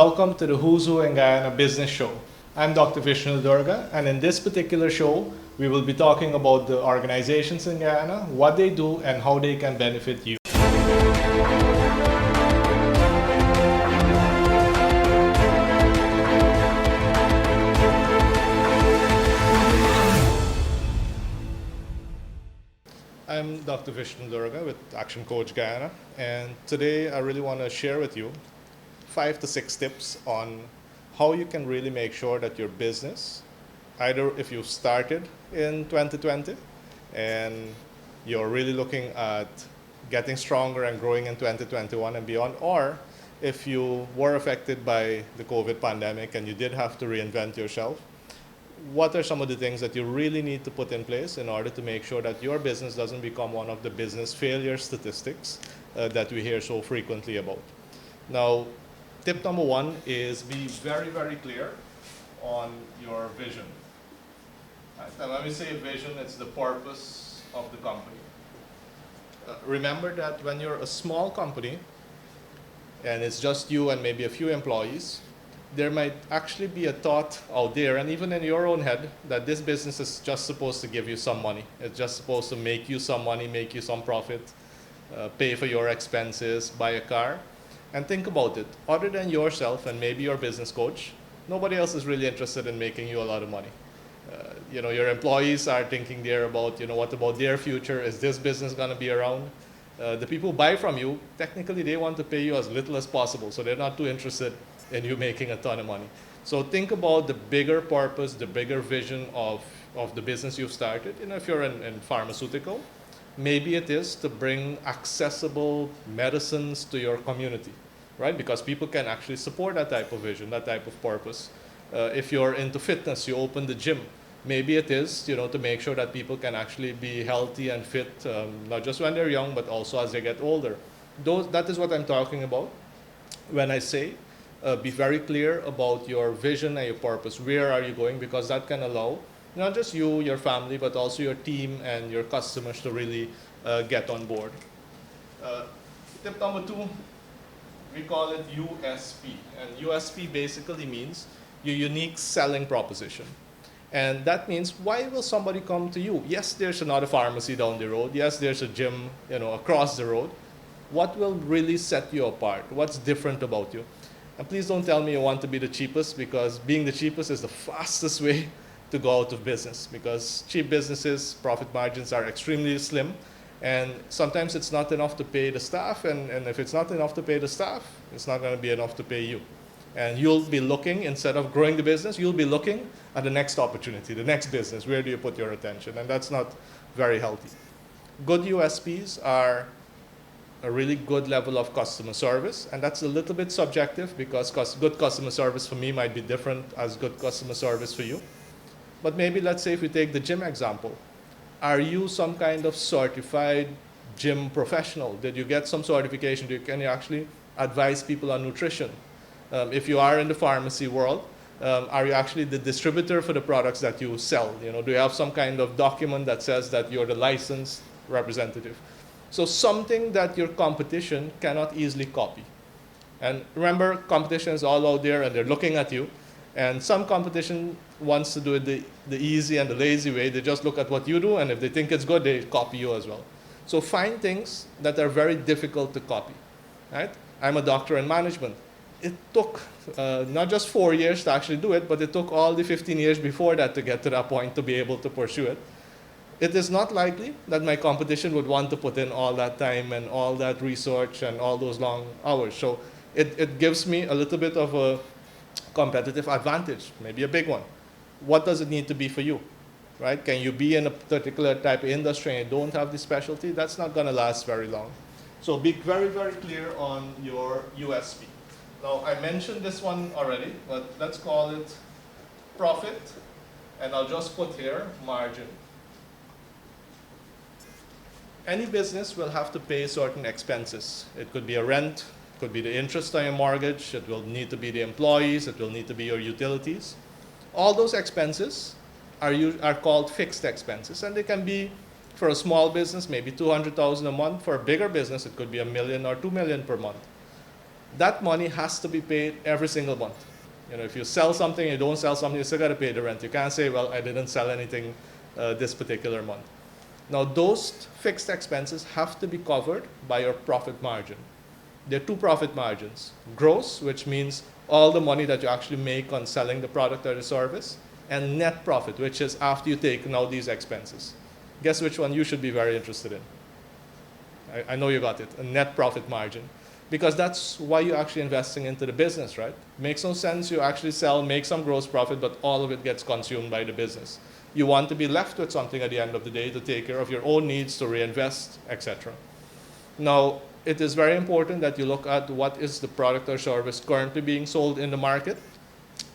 Welcome to the Who's Who in Guyana Business Show. I'm Dr. Vishnu Durga, and in this particular show, we will be talking about the organizations in Guyana, what they do, and how they can benefit you. I'm Dr. Vishnu Durga with ActionCOACH Guyana, and today I really want to share with you 5 to 6 tips on how you can really make sure that your business, either if you started in 2020 and you're really looking at getting stronger and growing in 2021 and beyond, or if you were affected by the COVID pandemic and you did have to reinvent yourself, what are some of the things that you really need to put in place in order to make sure that your business doesn't become one of the business failure statistics that we hear so frequently about? Now, tip number 1 is be very, very clear on your vision. Right? And when we say vision, it's the purpose of the company. Remember that when you're a small company and it's just you and maybe a few employees, there might actually be a thought out there, and even in your own head, that this business is just supposed to give you some money. It's just supposed to make you some money, make you some profit, pay for your expenses, buy a car. And think about it. Other than yourself and maybe your business coach, nobody else is really interested in making you a lot of money. Your employees are thinking there about, what about their future? Is this business going to be around? The people who buy from you, technically they want to pay you as little as possible, so they're not too interested in you making a ton of money. So think about the bigger purpose, the bigger vision of the business you've started. If you're in pharmaceutical, maybe it is to bring accessible medicines to your community, right? Because people can actually support that type of vision, that type of purpose. If you're into fitness, you open the gym. Maybe it is, to make sure that people can actually be healthy and fit, not just when they're young, but also as they get older. That is what I'm talking about when I say be very clear about your vision and your purpose. Where are you going? Because that can allow not just you, your family, but also your team and your customers to really get on board. Tip number 2, we call it USP. And USP basically means your unique selling proposition. And that means, why will somebody come to you? Yes, there's another pharmacy down the road. Yes, there's a gym, across the road. What will really set you apart? What's different about you? And please don't tell me you want to be the cheapest, because being the cheapest is the fastest way to go out of business, because cheap businesses, profit margins are extremely slim, and sometimes it's not enough to pay the staff, and if it's not enough to pay the staff, it's not going to be enough to pay you. And you'll be looking, instead of growing the business, you'll be looking at the next opportunity, the next business. Where do you put your attention? And that's not very healthy. Good USPs are a really good level of customer service, and that's a little bit subjective, because good customer service for me might be different as good customer service for you. But maybe let's say if we take the gym example, are you some kind of certified gym professional? Did you get some certification? Can you actually advise people on nutrition? If you are in the pharmacy world, are you actually the distributor for the products that you sell? Do you have some kind of document that says that you're the licensed representative? So something that your competition cannot easily copy. And remember, competition is all out there and they're looking at you. And some competition wants to do it the easy and the lazy way. They just look at what you do, and if they think it's good, they copy you as well. So find things that are very difficult to copy. Right? I'm a doctor in management. It took not just 4 years to actually do it, but it took all the 15 years before that to get to that point to be able to pursue it. It is not likely that my competition would want to put in all that time and all that research and all those long hours. So it gives me a little bit of a competitive advantage, maybe a big one. What does it need to be for you? Right? Can you be in a particular type of industry and don't have the specialty? That's not going to last very long. So be very, very clear on your USP. Now, I mentioned this one already, but let's call it profit, and I'll just put here margin. Any business will have to pay certain expenses. It could be a rent, it could be the interest on your mortgage, it will need to be the employees, it will need to be your utilities. All those expenses are called fixed expenses, and they can be, for a small business, maybe $200,000 a month. For a bigger business, it could be $1 million or $2 million per month. that money has to be paid every single month. You know, if you sell something, you don't sell something, you still got to pay the rent. You can't say, well, I didn't sell anything this particular month. Now, those fixed expenses have to be covered by your profit margin. There are two profit margins. Gross, which means all the money that you actually make on selling the product or the service, and net profit, which is after you take out these expenses. Guess which one you should be very interested in? I know you got it, a net profit margin. Because that's why you're actually investing into the business, right? Makes no sense you actually sell, make some gross profit, but all of it gets consumed by the business. You want to be left with something at the end of the day to take care of your own needs, to reinvest, etc. Now, it is very important that you look at what is the product or service currently being sold in the market.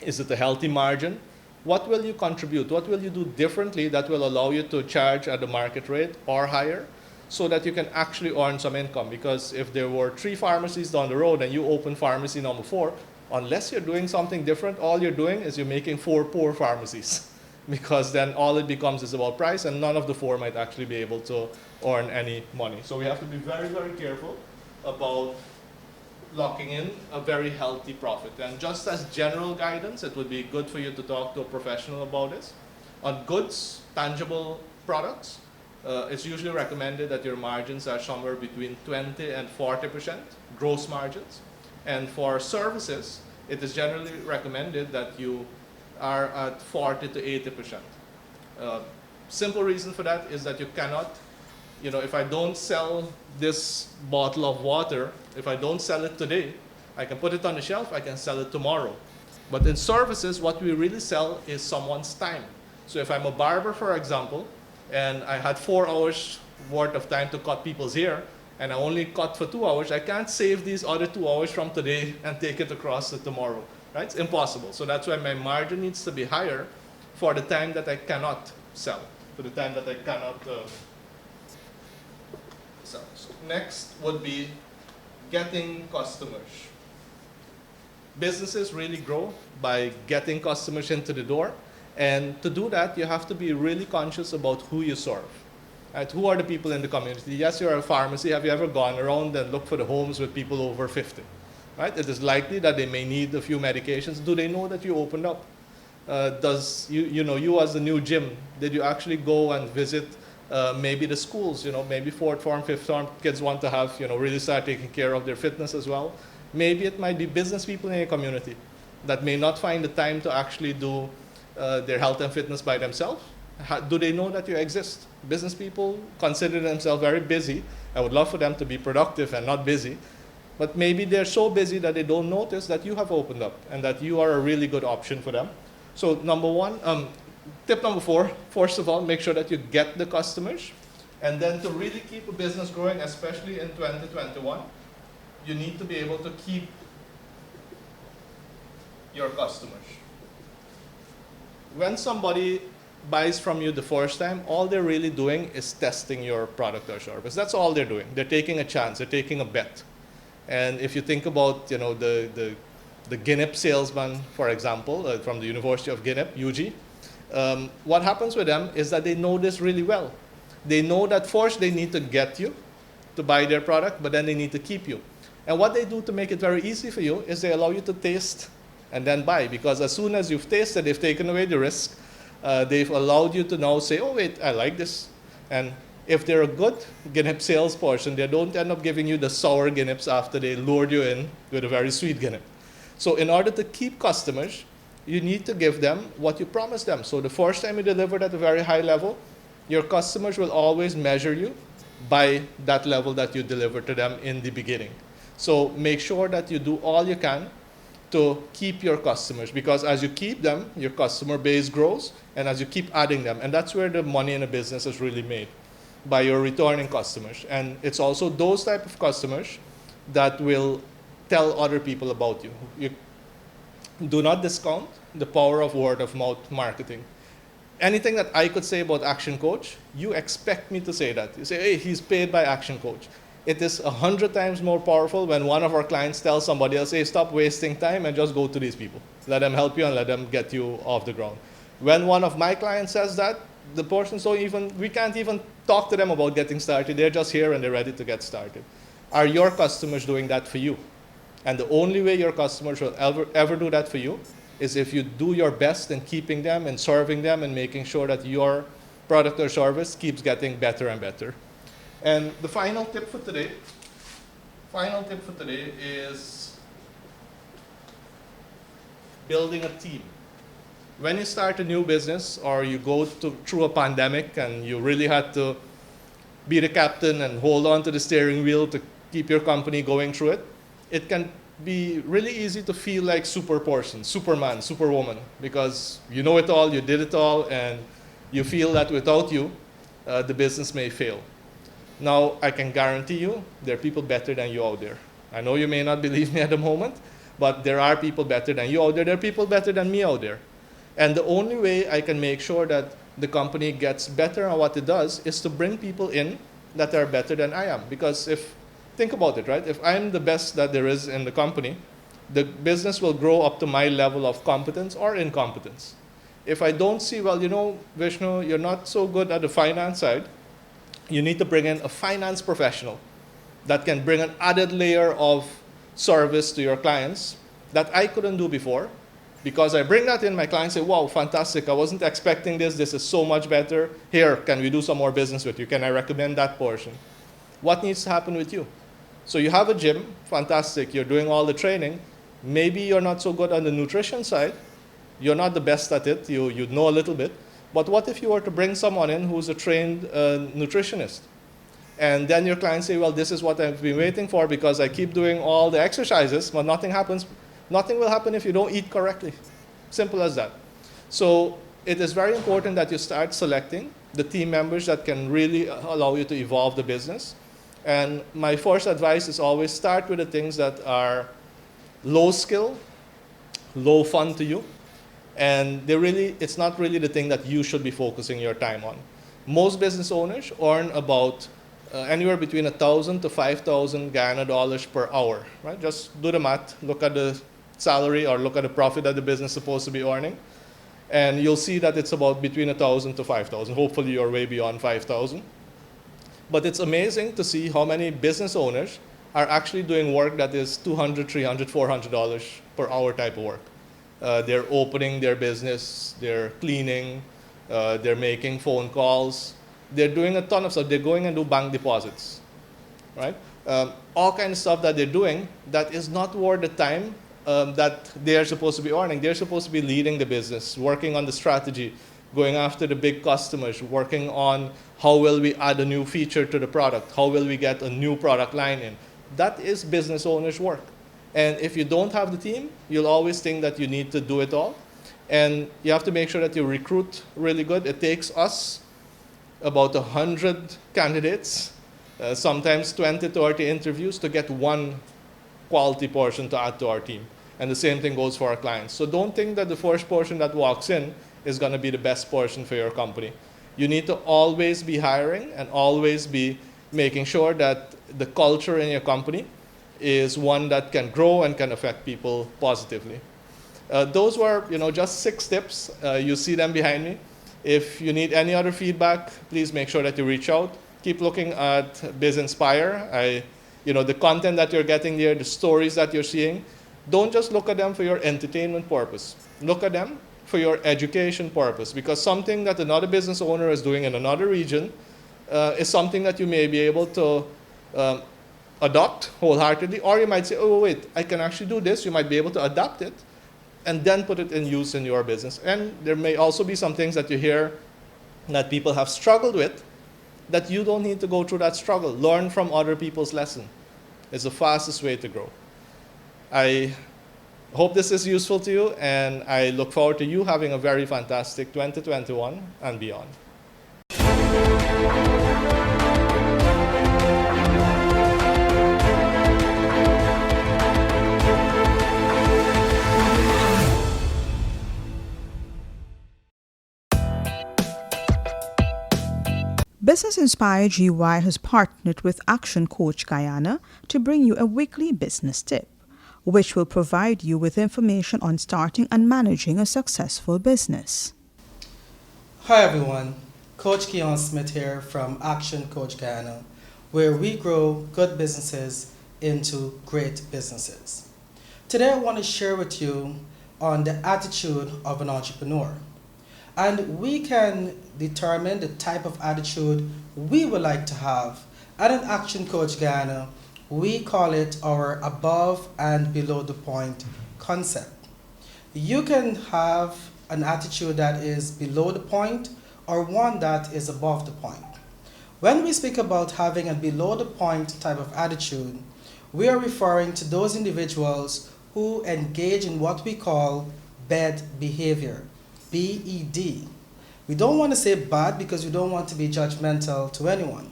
Is it a healthy margin? What will you contribute? What will you do differently that will allow you to charge at the market rate or higher, so that you can actually earn some income? Because if there were 3 pharmacies down the road and you open pharmacy number 4, unless you're doing something different, all you're doing is you're making 4 poor pharmacies. Because then all it becomes is about price, and none of the 4 might actually be able to earn any money. So we have to be very, very careful about locking in a very healthy profit. And just as general guidance, it would be good for you to talk to a professional about this. On goods, tangible products, it's usually recommended that your margins are somewhere between 20 and 40% gross margins. And for services, it is generally recommended that you are at 40 to 80%. Simple reason for that is that you cannot, you know, if I don't sell this bottle of water, if I don't sell it today, I can put it on the shelf, I can sell it tomorrow. But in services, what we really sell is someone's time. So if I'm a barber, for example, and I had 4 hours worth of time to cut people's hair, and I only cut for 2 hours, I can't save these other 2 hours from today and take it across to tomorrow, right? It's impossible. So that's why my margin needs to be higher for the time that I cannot sell, for the time that I cannot sell. So next would be getting customers. Businesses really grow by getting customers into the door. And to do that, you have to be really conscious about who you serve. Right? Who are the people in the community? Yes, you're a pharmacy. Have you ever gone around and looked for the homes with people over 50? Right? It is likely that they may need a few medications. Do they know that you opened up? You as the new gym, did you actually go and visit maybe the schools? Maybe 4th form, 5th form kids want to have, really start taking care of their fitness as well. Maybe it might be business people in your community that may not find the time to actually do their health and fitness by themselves. Do they know that you exist? Business people consider themselves very busy. I would love for them to be productive and not busy. But maybe they're so busy that they don't notice that you have opened up and that you are a really good option for them. So tip number 4, first of all, make sure that you get the customers. And then to really keep a business growing, especially in 2021, you need to be able to keep your customers. When somebody buys from you the first time, all they're really doing is testing your product or service. That's all they're doing. They're taking a chance. They're taking a bet. And if you think about, the Guinep salesman, for example, from the University of Guinep, UG, what happens with them is that they know this really well. They know that first they need to get you to buy their product, but then they need to keep you. And what they do to make it very easy for you is they allow you to taste and then buy, because as soon as you've tasted, they've taken away the risk. They've allowed you to now say, oh wait, I like this. And if they're a good Guinep salesperson, they don't end up giving you the sour Guineps after they lured you in with a very sweet Guinep. So in order to keep customers, you need to give them what you promised them. So the first time you delivered at a very high level, your customers will always measure you by that level that you delivered to them in the beginning. So make sure that you do all you can to keep your customers, because as you keep them, your customer base grows, and as you keep adding them, and that's where the money in a business is really made, by your returning customers. And it's also those type of customers that will tell other people about you. You do not discount the power of word of mouth marketing. Anything that I could say about ActionCOACH, you expect me to say that. You say, hey, he's paid by ActionCOACH. It is 100 times more powerful when one of our clients tells somebody else, hey, stop wasting time and just go to these people. Let them help you and let them get you off the ground. When one of my clients says that, the persons we can't even talk to them about getting started. They're just here and they're ready to get started. Are your customers doing that for you? And the only way your customers will ever do that for you is if you do your best in keeping them and serving them and making sure that your product or service keeps getting better and better. And the final tip for today is building a team. When you start a new business or you go through a pandemic and you really had to be the captain and hold on to the steering wheel to keep your company going through it, it can be really easy to feel like Superman, Superwoman, because you know it all, you did it all, and you feel that without you, the business may fail. Now, I can guarantee you there are people better than you out there. I know you may not believe me at the moment, but there are people better than you out there. There are people better than me out there. And the only way I can make sure that the company gets better at what it does is to bring people in that are better than I am. Because think about it, right? If I'm the best that there is in the company, the business will grow up to my level of competence or incompetence. If I don't see, well, you know, Vishnu, you're not so good at the finance side, you need to bring in a finance professional that can bring an added layer of service to your clients that I couldn't do before. Because I bring that in, my clients say, wow, fantastic, I wasn't expecting this, this is so much better. Here, can we do some more business with you? Can I recommend that portion? What needs to happen with you? So you have a gym, fantastic, you're doing all the training. Maybe you're not so good on the nutrition side. You're not the best at it, you know a little bit. But what if you were to bring someone in who's a trained nutritionist? And then your clients say, well, this is what I've been waiting for because I keep doing all the exercises, but nothing happens. Nothing will happen if you don't eat correctly. Simple as that. So it is very important that you start selecting the team members that can really allow you to evolve the business. And my first advice is always start with the things that are low skill, low fun to you. And it's not really the thing that you should be focusing your time on. Most business owners earn about anywhere between 1,000 to 5,000 Guyana dollars per hour, right? Just do the math, look at the salary or look at the profit that the business is supposed to be earning, and you'll see that it's about between 1,000 to 5,000. Hopefully you're way beyond 5,000. But it's amazing to see how many business owners are actually doing work that is $200, $300, $400 per hour type of work. They're opening their business, they're cleaning, they're making phone calls, they're doing a ton of stuff. They're going and do bank deposits, right? All kinds of stuff that they're doing that is not worth the time that they're supposed to be earning. They're supposed to be leading the business, working on the strategy, going after the big customers, working on how will we add a new feature to the product, how will we get a new product line in. That is business owners' work. And if you don't have the team, you'll always think that you need to do it all. And you have to make sure that you recruit really good. It takes us about 100 candidates, sometimes 20, 30 interviews to get one quality person to add to our team. And the same thing goes for our clients. So don't think that the first person that walks in is going to be the best person for your company. You need to always be hiring and always be making sure that the culture in your company is one that can grow and can affect people positively. Those were, just 6 tips. You see them behind me. If you need any other feedback, please make sure that you reach out. Keep looking at BizInspire. The content that you're getting there, the stories that you're seeing, don't just look at them for your entertainment purpose. Look at them for your education purpose, because something that another business owner is doing in another region is something that you may be able to adopt wholeheartedly, or you might say, oh, wait, I can actually do this. You might be able to adapt it and then put it in use in your business. And there may also be some things that you hear that people have struggled with that you don't need to go through that struggle. Learn from other people's lesson. It's the fastest way to grow. I hope this is useful to you, and I look forward to you having a very fantastic 2021 and beyond. Business Inspire GY has partnered with ActionCOACH Guyana to bring you a weekly business tip, which will provide you with information on starting and managing a successful business. Hi everyone, Coach Keon Smith here from ActionCOACH Guyana, where we grow good businesses into great businesses. Today I want to share with you on the attitude of an entrepreneur. And we can determine the type of attitude we would like to have. At an Action Coach Guyana, we call it our above and below the point concept. You can have an attitude that is below the point or one that is above the point. When we speak about having a below the point type of attitude, we are referring to those individuals who engage in what we call bad behavior, BED. We don't want to say bad because we don't want to be judgmental to anyone.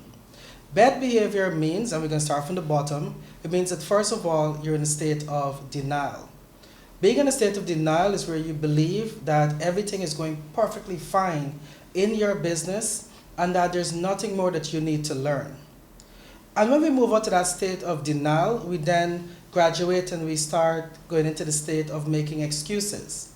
Bad behavior means, and we're going to start from the bottom, it means that first of all, you're in a state of denial. Being in a state of denial is where you believe that everything is going perfectly fine in your business and that there's nothing more that you need to learn. And when we move on to that state of denial, we then graduate and we start going into the state of making excuses.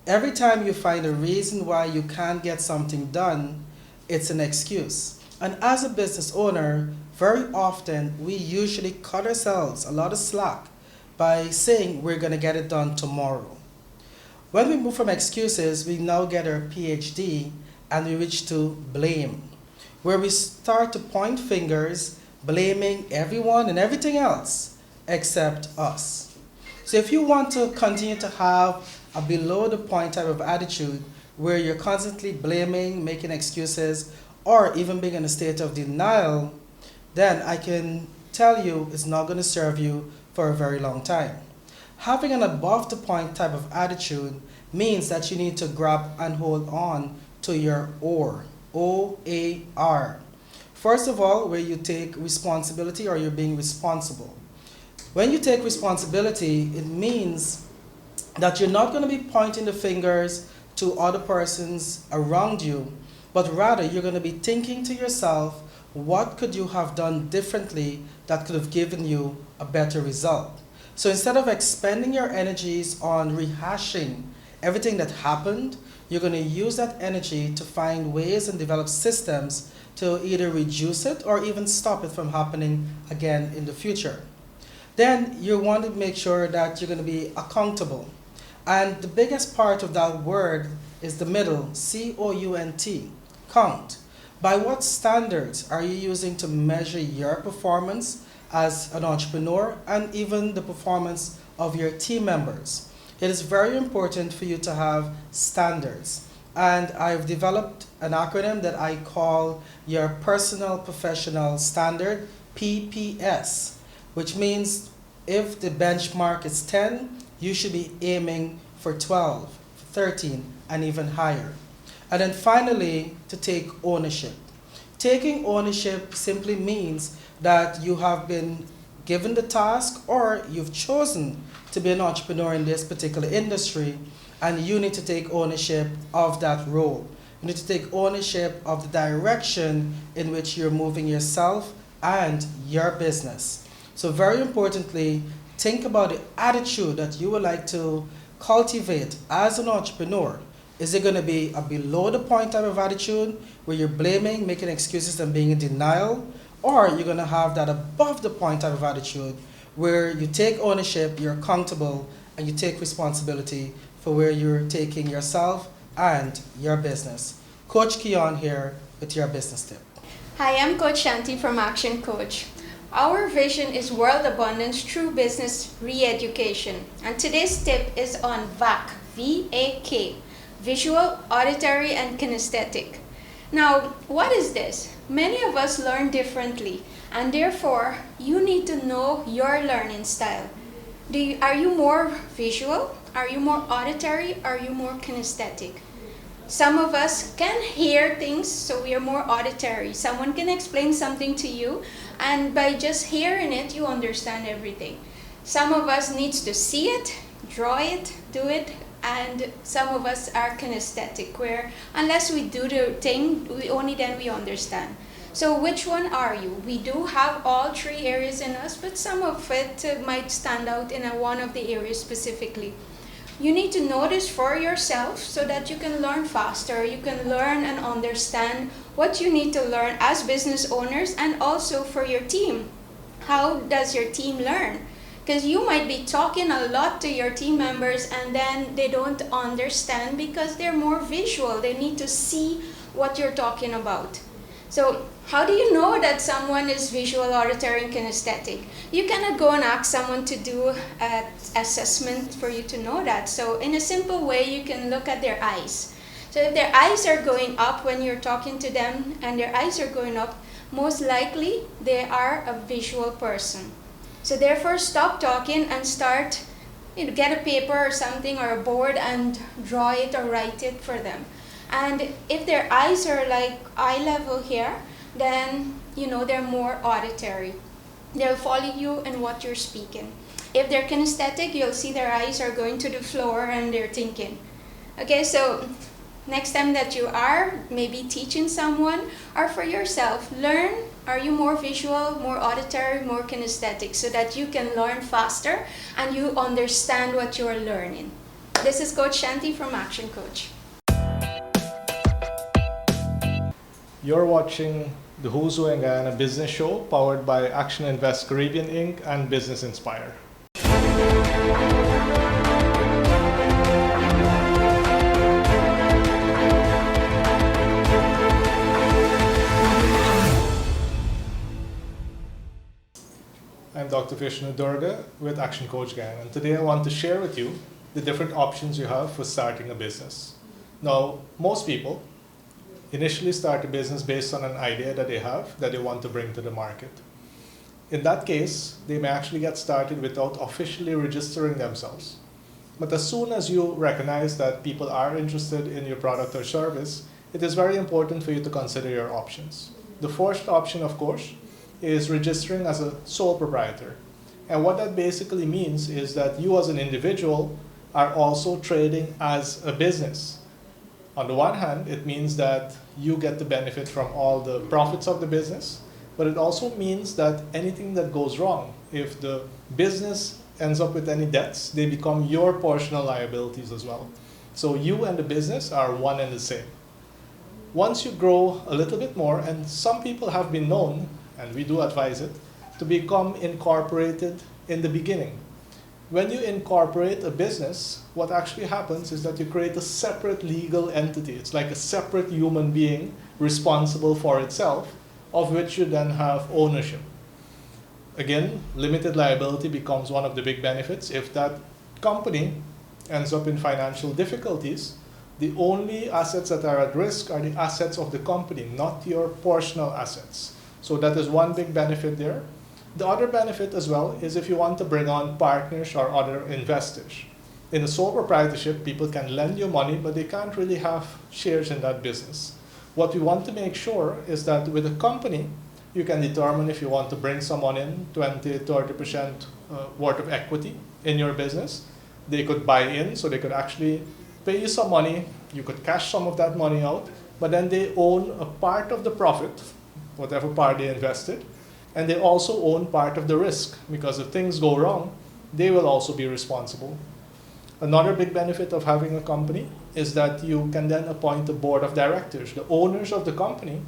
Every time you find a reason why you can't get something done, it's an excuse. And as a business owner, very often we usually cut ourselves a lot of slack by saying we're going to get it done tomorrow. When we move from excuses, we now get our PhD and we reach to blame, where we start to point fingers, blaming everyone and everything else except us. So if you want to continue to have a below the point type of attitude where you're constantly blaming, making excuses, or even being in a state of denial, then I can tell you it's not going to serve you for a very long time. Having an above the point type of attitude means that you need to grab and hold on to your OAR, O-A-R. First of all, where you take responsibility or you're being responsible. When you take responsibility, it means that you're not going to be pointing the fingers to other persons around you, but rather you're going to be thinking to yourself, what could you have done differently that could have given you a better result? So instead of expending your energies on rehashing everything that happened, you're going to use that energy to find ways and develop systems to either reduce it or even stop it from happening again in the future. Then you want to make sure that you're going to be accountable. And the biggest part of that word is the middle, C-O-U-N-T, count. By what standards are you using to measure your performance as an entrepreneur and even the performance of your team members? It is very important for you to have standards. And I've developed an acronym that I call your Personal Professional Standard, PPS, which means if the benchmark is 10, you should be aiming for 12, 13, and even higher. And then finally, to take ownership. Taking ownership simply means that you have been given the task or you've chosen to be an entrepreneur in this particular industry, and you need to take ownership of that role. You need to take ownership of the direction in which you're moving yourself and your business. So very importantly, think about the attitude that you would like to cultivate as an entrepreneur. Is it going to be a below the point type of attitude where you're blaming, making excuses, and being in denial? Or you're going to have that above the point type of attitude where you take ownership, you're accountable, and you take responsibility for where you're taking yourself and your business. Coach Keon here with your business tip. Hi, I'm Coach Shanti from Action Coach. Our vision is world abundance through business re-education. And today's tip is on VAC, V-A-K, visual, auditory, and kinesthetic. Now, what is this? Many of us learn differently, and therefore, you need to know your learning style. Are you more visual? Are you more auditory? Are you more kinesthetic? Some of us can hear things, so we are more auditory. Someone can explain something to you, and by just hearing it, you understand everything. Some of us needs to see it, draw it, do it, and some of us are kinesthetic, where unless we do the thing, only then we understand. So which one are you? We do have all three areas in us, but some of it might stand out in one of the areas specifically. You need to know this for yourself so that you can learn faster. You can learn and understand what you need to learn as business owners and also for your team. How does your team learn? Because you might be talking a lot to your team members and then they don't understand because they're more visual. They need to see what you're talking about. So how do you know that someone is visual, auditory, and kinesthetic? You cannot go and ask someone to do an assessment for you to know that. So in a simple way, you can look at their eyes. So if their eyes are going up when you're talking to them and their eyes are going up, most likely they are a visual person. So therefore, stop talking and start, get a paper or something or a board and draw it or write it for them. And if their eyes are like eye level here, then they're more auditory. They'll follow you in what you're speaking. If they're kinesthetic, you'll see their eyes are going to the floor and they're thinking. Okay, so next time that you are maybe teaching someone or for yourself, learn, are you more visual, more auditory, more kinesthetic, so that you can learn faster and you understand what you're learning. This is Coach Shanti from Action Coach. You're watching the Who's Who in Guyana Business Show, powered by Action Invest Caribbean Inc. and Business Inspire. I'm Dr. Vishnu Durga with ActionCOACH Guyana, and today I want to share with you the different options you have for starting a business. Now, most people initially start a business based on an idea that they have that they want to bring to the market. In that case, they may actually get started without officially registering themselves. But as soon as you recognize that people are interested in your product or service, it is very important for you to consider your options. The first option, of course, is registering as a sole proprietor. And what that basically means is that you as an individual are also trading as a business. On the one hand, it means that you get the benefit from all the profits of the business, but it also means that anything that goes wrong, if the business ends up with any debts, they become your personal liabilities as well. So you and the business are one and the same. Once you grow a little bit more, and some people have been known, and we do advise it, to become incorporated in the beginning. When you incorporate a business, what actually happens is that you create a separate legal entity. It's like a separate human being responsible for itself, of which you then have ownership. Again, limited liability becomes one of the big benefits. If that company ends up in financial difficulties, the only assets that are at risk are the assets of the company, not your personal assets. So that is one big benefit there. The other benefit as well is if you want to bring on partners or other investors. In a sole proprietorship, people can lend you money, but they can't really have shares in that business. What we want to make sure is that with a company, you can determine if you want to bring someone in 20, 30% worth of equity in your business. They could buy in, so they could actually pay you some money. You could cash some of that money out, but then they own a part of the profit, whatever part they invested. And they also own part of the risk, because if things go wrong, they will also be responsible. Another big benefit of having a company is that you can then appoint a board of directors. The owners of the company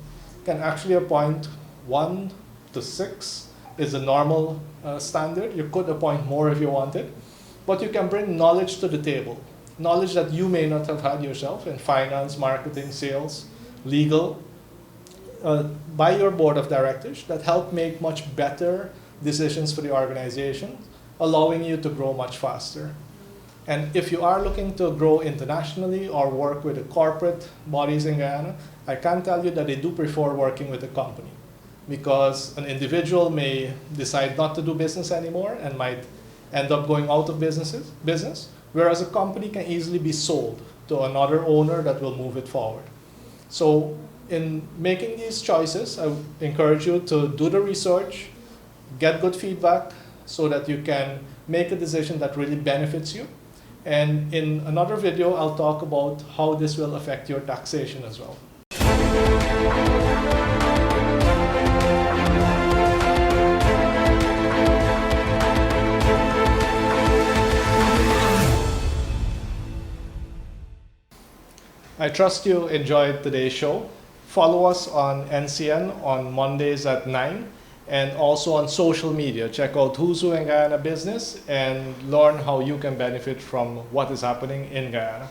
can actually appoint 1 to 6 is the normal standard. You could appoint more if you wanted, but you can bring knowledge to the table. Knowledge that you may not have had yourself in finance, marketing, sales, legal, by your board of directors that help make much better decisions for the organization, allowing you to grow much faster. And if you are looking to grow internationally or work with the corporate bodies in Guyana, I can tell you that they do prefer working with a company, because an individual may decide not to do business anymore and might end up going out of business, whereas a company can easily be sold to another owner that will move it forward. So in making these choices, I encourage you to do the research, get good feedback so that you can make a decision that really benefits you. And in another video, I'll talk about how this will affect your taxation as well. I trust you enjoyed today's show. Follow us on NCN on Mondays at 9 And also on social media, check out Who's Who in Guyana Business and learn how you can benefit from what is happening in Guyana.